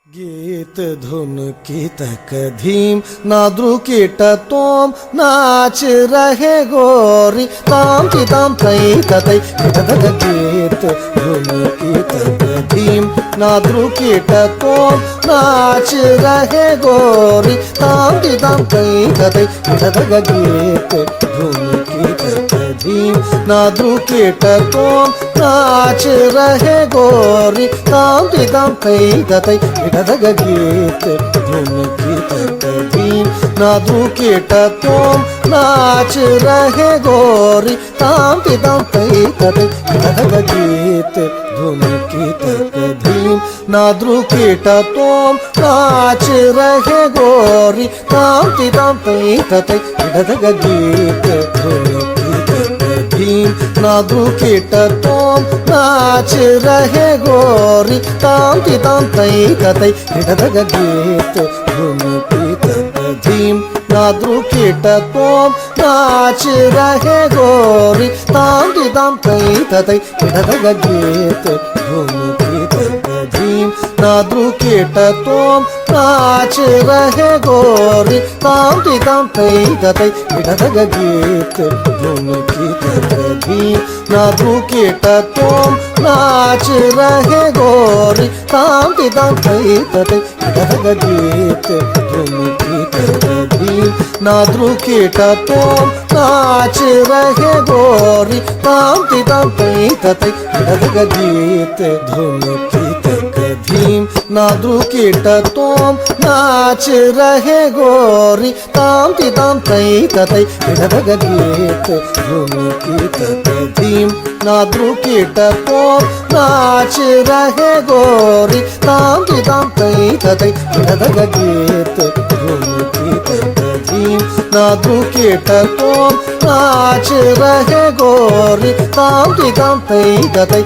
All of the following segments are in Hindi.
गीत धुन की तक धीम नाद्रु कीट तोम नाच रहे गोरी ताम की ताम तई तई गीत धुन की तक धीम नाद्रु कीट तोम नाच रहे गोरी ताम की ताम तई तई गीत धुन की तक धीम नाद्रु कीट तोम नाच रहे गोरी ताम की ताम तई तई गीत धुन की तक धीम नाद्रु कीट तोम नाच रहे गोरी ताम की ताम तई तई गीत धुन की तक धीम नाद्रु कीट तोम नाच रहे गोरी ताम की ताम तई तई गीत धुन की तक धीम नाद्रु कीट तोम नाच रहे गोरी ताम की ताम तई तई गीत धुन की तक धीम नाद्रु कीट तोम नाच रहे गोरी ताम की ताम तई तई गीत धुन की तक धीम नाद्रु कीट तोम नाच रहे गोरी ताम की ताम तई तई गीत धुन की तक धीम नाद्रु कीट तोम नाच रहे गोरी ताम की ताम तई तई गीत धुन की तक धीम नाद्रु कीट तोम नाच रहे गोरी ताम की ताम तई तई गीत धुन की तक धीम नाद्रु कीट तोम नाच रहे गोरी ताम की ताम तई तई गीत धुन की तक धीम नाद्रु कीट तोम नाच रहे गोरी ताम की ताम तई तई गीत धुन की तक धीम नाद्रु कीट तोम नाच रहे गोरी ताम की ताम तई तई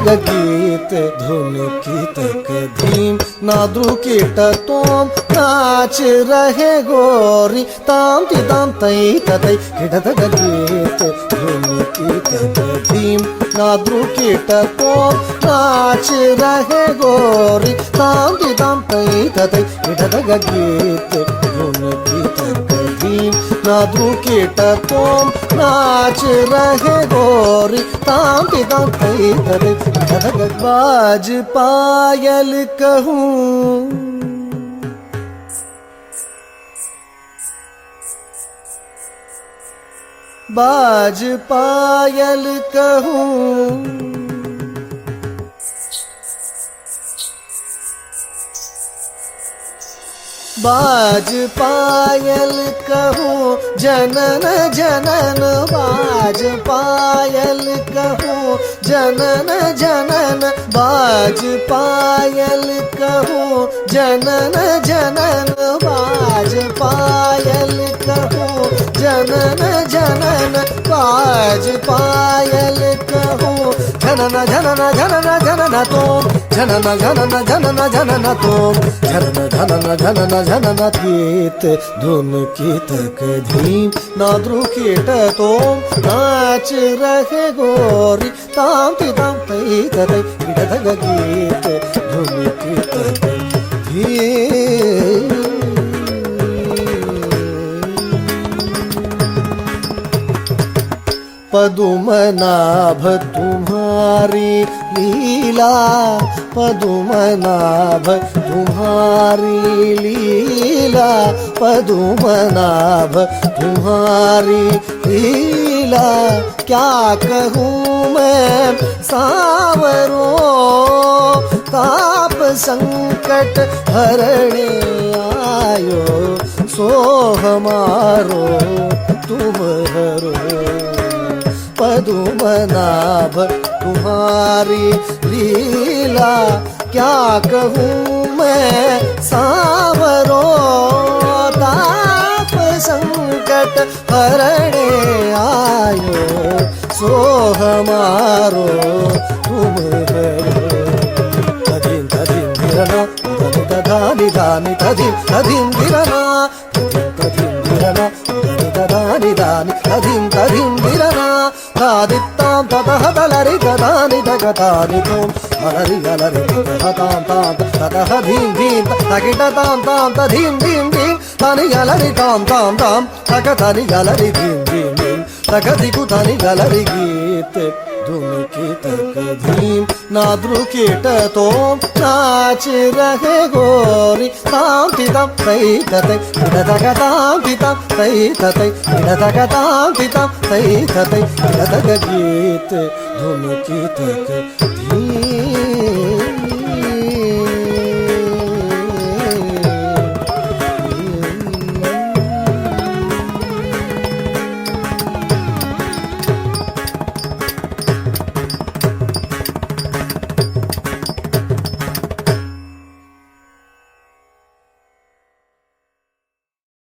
गीत धुन की तक धीम नाद्रु कीट तोम नाच रहे गोरी ताम की ताम तई तई गीत धुन की तक धीम नाद्रु कीट तोम नाच रहे गोरी ताम की ताम तई तई गीत धुन की तक धीम नाद्रु कीट तोम नाच रहे गोरी ताम की ताम तई तई बाज पायल कहूँ बाज पायल कहूँ बाज पायल कहूँ जनन जनन बाज पायल कहूँ जनन जनन बाज पायल कहूँ जनन जनन बाज पायल कहूँ जनन जनन बाज पायल कहूँ जनन जनन जनन जनन तोम जनन जनन जनन जनन तोम जनन जनन जनन जनन गीत धुन की तक धीम नाद्रु कीट तोम नाच रहे गोरी ताम की ताम तई तई गीत धुन की तक धीम पदुमनाभ तुम्हारी लीला पदुमनाभ तुम्हारी लीला पदुमनाभ तुम्हारी लीला क्या कहूँ मैं सावरो ताप संकट हरणे आयो सो हमारो तुम हरो पदुमनाभ तुम्हारी लीला क्या कहूँ मैं सावरो ताप संकट हरणे आयो सो हमारो तुम हरो तधिम तधिम धिरना तधि तधानि धानि तधिम तधिम धिरना तधिम तधिम धिरना तधि तधानि నిదాని తధిం తధిం దిరనా తాదిత్తాం తతహ తలరి తదాని తగతాని తోం అలరి అలరి తతాం తాం తతహ ధీం ధీం తగిట తాం తాం తధీం ధీం ధీం తని అలరి తాం తాం తాం తగ తని అలరి ధీం ధీం ధీం తగ దిగు తని అలరి గీత్ धुन की तक धीम नाद्रुकीट तो नाच रहे गोरी ताम तितम तै ततै इडतक ताम तितम तै ततै इडतक ताम तितम तै ततै इडतक गीत धुन की तक